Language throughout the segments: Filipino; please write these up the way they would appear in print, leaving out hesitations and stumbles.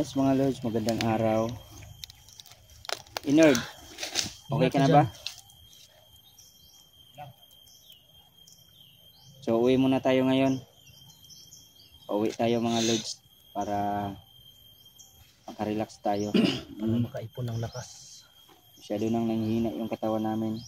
Yes mga lods, magandang araw. Inord, okay ka na ba? So uwi muna tayo ngayon. Uwi tayo mga lods para makarelax tayo. Para makaipon ng lakas. Masyado nang nanghihina yung katawan namin.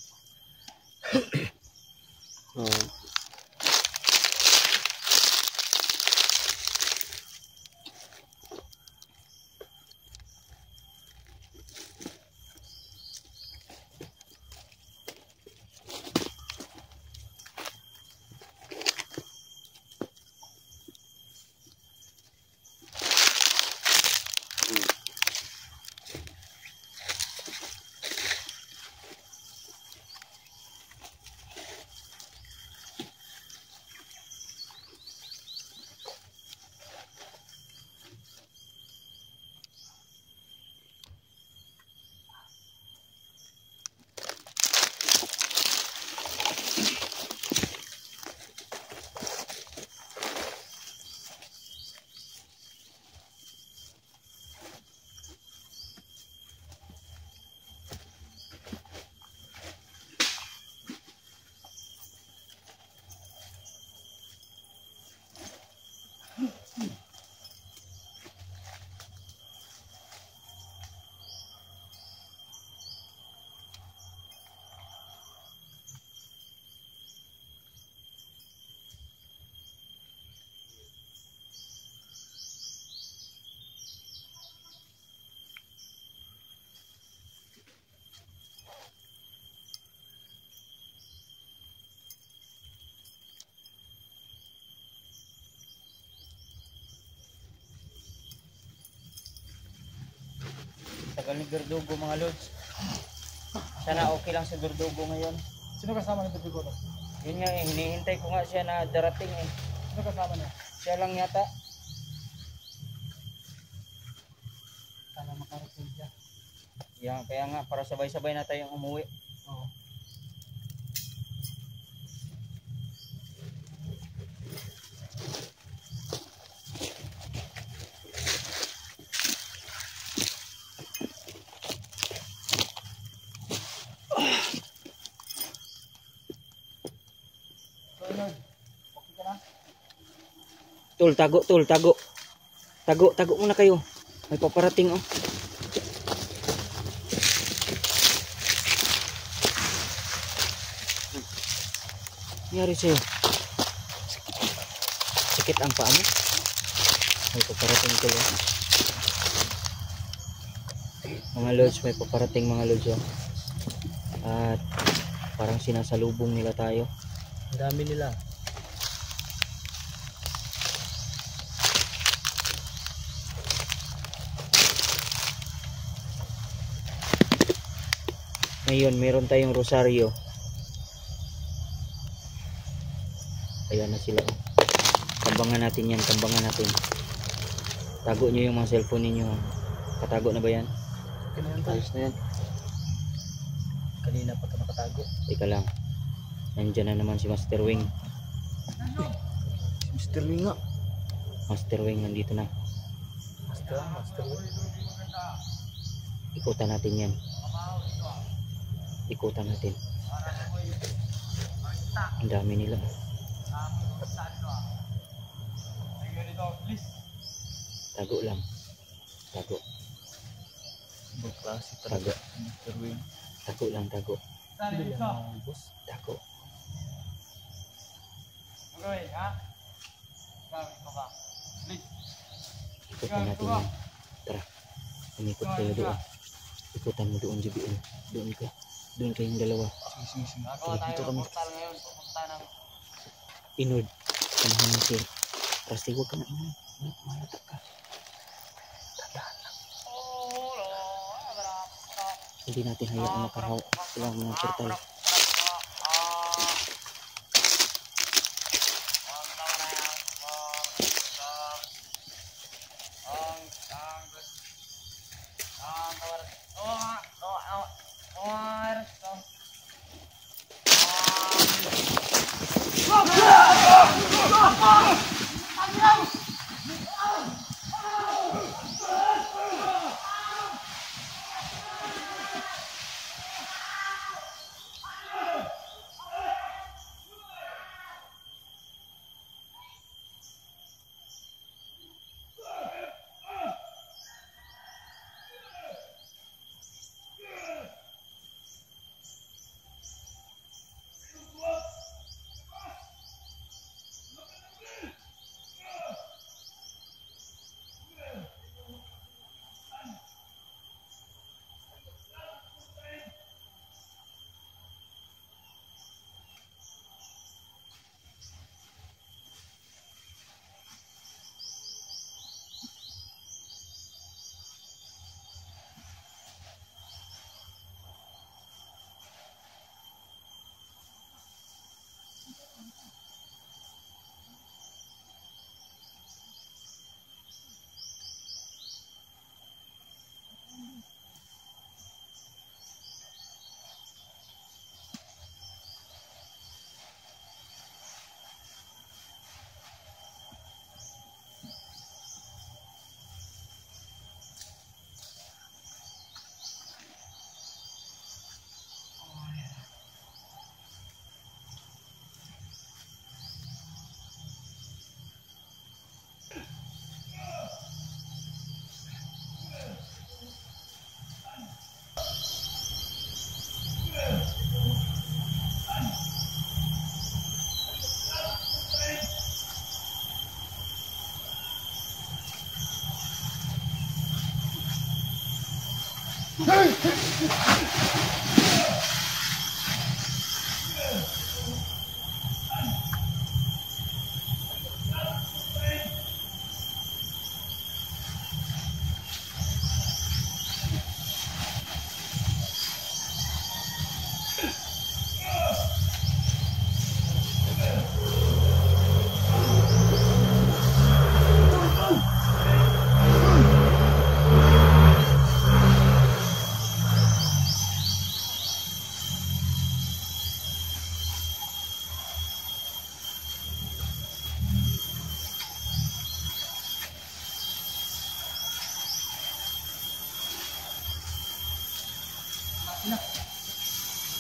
Tagal ni Verdugo mga lods. Sana okay lang si Verdugo ngayon. Sino kasama ni Verdugo? Yun nga eh, hinihintay ko nga siya na darating eh. Sino kasama niya? Siya lang yata. Sana makarating siya. Yan, kaya nga para sabay-sabay na tayong umuwi. Oo. Tol, tago, tol, tago. Tago muna kayo. May paparating oh. Nangyari sa'yo? Sakit ang paa mo? May paparating tol oh. Mga lods, may paparating mga lods oh. At parang sinasalubong nila tayo. Ang dami nila. Ngayon, meron tayong rosaryo. Ayan na sila. Tambangan natin yan, tambangan natin. Tago nyo yung mga cellphone ninyo. Katago na ba yan? Ayos na yan. Kanina pa ito nakatago. Teka lang. Nandyan na naman si Master Wing. Mr. Wing nga. Master Wing nandito na. Master Wing. Ikutan natin yan. Ikutan natin. Ang dami nila. Tago lang. Tago. Klase Tago. Mr. Wing. Tago lang, tago. Hindi yan boss. Tago. Ikutan natin yan. Tara. Umikot tayo doon. Ikutan mo doon, Jibi. Doon ka. Doon kayong dalawa. Sige. Dito kami. Inord. Samahan mo siya. Kasi huwag ka na inord. Malata ka. Tandaan lang. Hindi natin hayaan makahaw. Silang mga portal.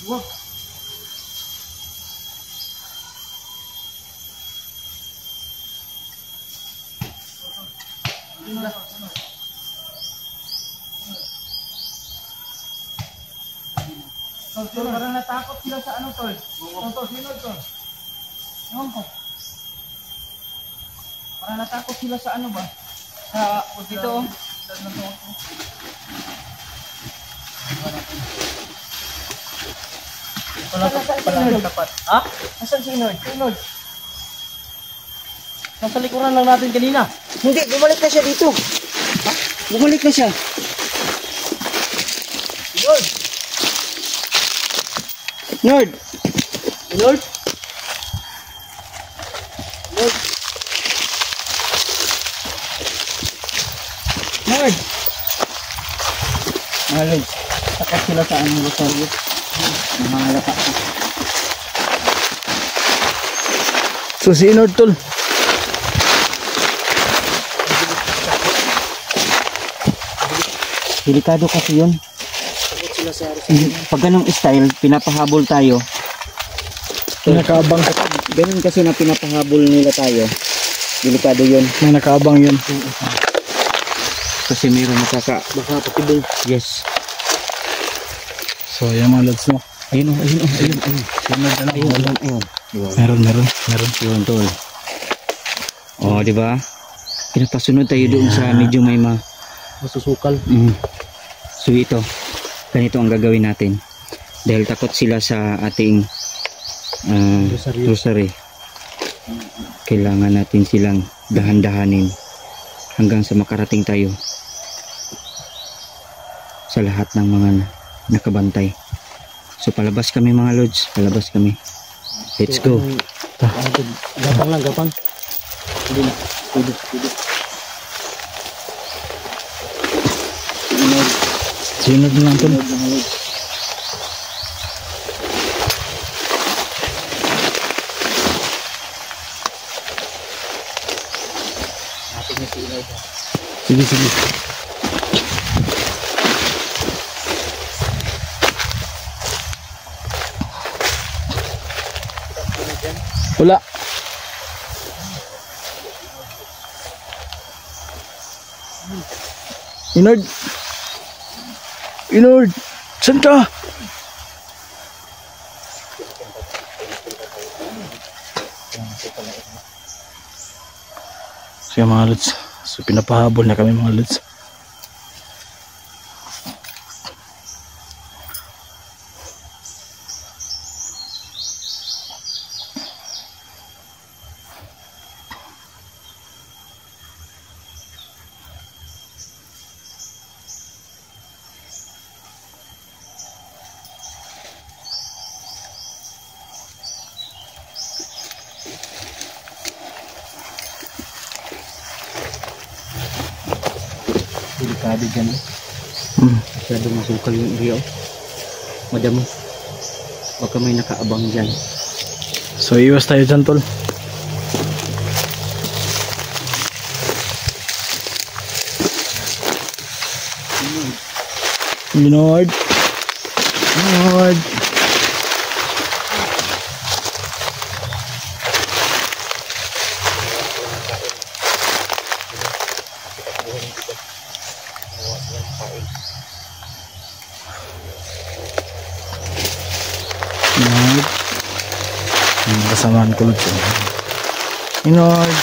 Wag. Tol, parang natakot sila sa ano, Tol. Tol, sino, Tol? Ewan ko. Parang natakot sila sa ano ba? Sa, dito, oh. Pala tapat. Ha? Nasaan si Inord? Inord? Nasa likuran lang natin kanina. Hindi, bumalik na siya dito. Ha? Bumalik na siya. Inord! Inord! Inord! Inord! Inord! Inord! Takat sila sa anong Rosario. Nangangalata ko. So si Inord, tol. Delikado kasi yun. Pag ganong style, pinapahabol tayo. Nakaabang. Ganun kasi na pinapahabol nila tayo. Delikado yun. May nakaabang yun. Kasi mayroon baka patibol. Yes. So yan mga lods, no. Ayun o, ayun o, ayun, ayun. Ayun. Meron. Yun, tol. O, di ba? Pinapasunod tayo doon sa medyo may masusukal. So ito, ganito ang gagawin natin. Dahil takot sila sa ating rosary. Kailangan natin silang dahan-dahanin hanggang sa makarating tayo sa lahat ng mga nakabantay. So palabas kami mga lods, palabas kami. Let's go. Gapang lang, gapang. Hindi na, pwede. Sinod lang, tol. Sige. Wala. Inord, saan ka? Sige mga lods, so pinapahabol na kami mga lods. Delikado dyan. Masyado masukal yung area. Madamo. Baka may nakaabang dyan. So iwas tayo dyan, tol. Inord. Kasamaan ko lang. Inord.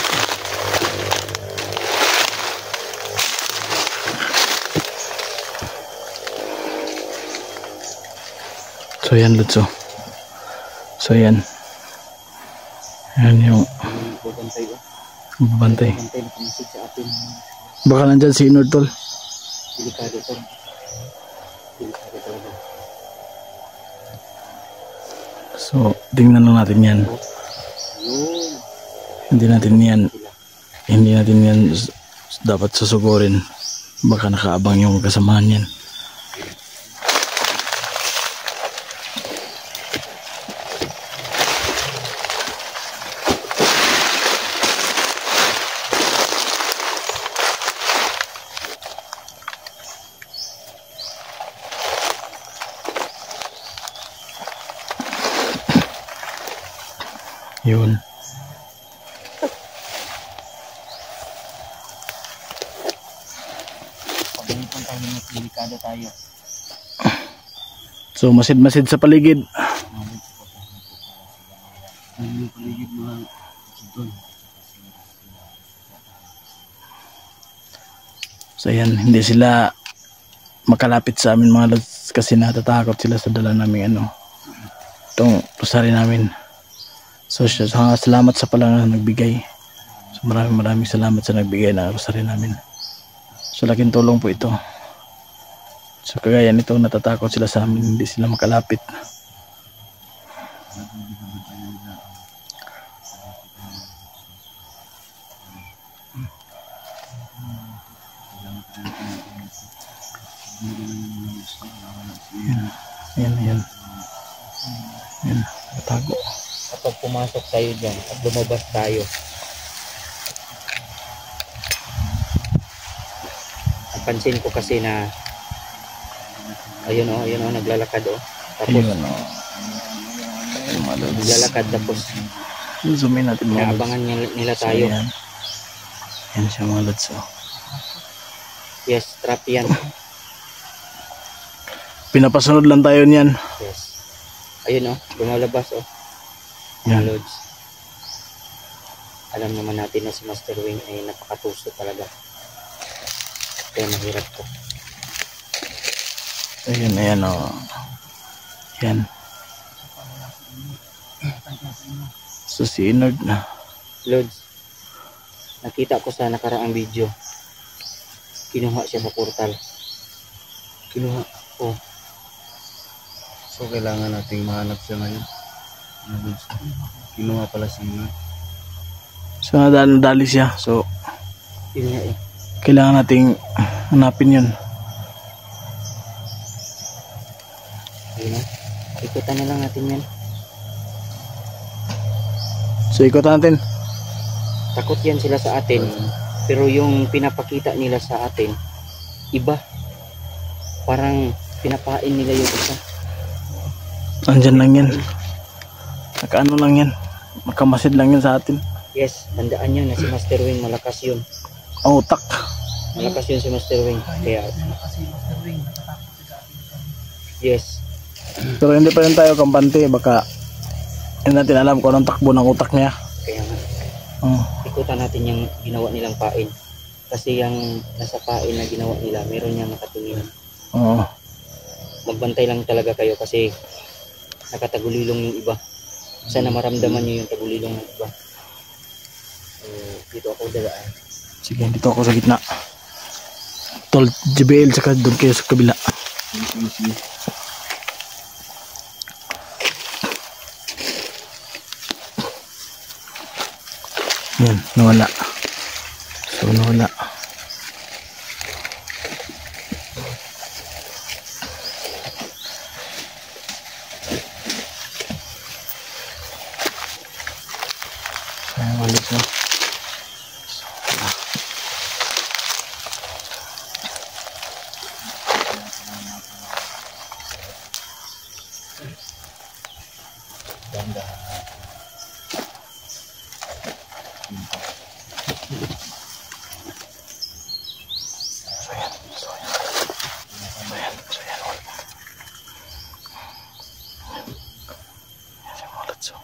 So yan Lods oh. So yan. Yan yung Bubantay oh. bantay. Bubantay na kumisig sa atin. Baka nandyan si Inord tol. Delikado to. Delikado talaga. So tingnan lang natin yan. Yun. Hindi natin yan dapat susugurin. Baka nakaabang yung kasamahan yan. Yun. Pag-inipan tayo na delikado tayo. So masid-masid sa paligid. Ang paligid mga doon. So yan, hindi sila makalapit sa amin mga Lods kasi natatakot sila sa dala namin itong rosary namin. So salamat sa pala nagbigay. So maraming salamat sa nagbigay ng rosary namin. So laking tulong po ito. So kagaya nito, natatakot sila sa amin, hindi sila makalapit. Yan. Yan, natago. Kapag pumasok tayo dyan at lumabas tayo, napansin ko kasi na ayun oh, naglalakad oh. Tapos Ayun, naglalakad tapos zoom in natin mga Lods. naabangan nila tayo. So, yan siya mga Lods oh. Yes, trap yan. Pinapasunod lang tayo niyan. Yes. Ayun oh, lumalabas oh. Yan. Lods. Alam naman natin na si Master Wing ay napakatuso talaga. Kaya mahirap to. Ayan oh. Yan. So si Inord na. Lods, nakita ko sa nakaraang video, kinuha siya sa portal. Kinuha. Oh. So kailangan nating mahanap siya ngayon. Kinuha pala siya. So nadali siya. So Yun nga eh. kailangan nating hanapin yun. Ayun oh. Ikutan na lang natin yan. So ikot natin. Takot yan sila sa atin. Pero yung pinapakita nila sa atin, iba. Parang pinapain nila yung isa. Andyan lang yan. Nakaano lang yan. Makamasid lang yan sa atin. Yes, tandaan nyo na si Master Wing malakas yun. Ang utak. Malakas yun si Master Wing. Kaya yes. Pero hindi pa rin tayo kampante. Baka hindi natin alam kung anong takbo ng utak niya. Kaya nga. Oh. Ikutan natin yung ginawa nilang pain. Kasi yung nasa pain na ginawa nila, meron niyang nakatingin. Oo. Magbantay lang talaga kayo kasi nakatagulilong yung iba. Sana maramdaman nyo yung tagulilong ng iba. Dito ako dalaan. Sige, dito ako sa gitna. Tol, JBL, saka doon kayo sa kabila. Yan, nawala. So, nawala. So, walis na. So,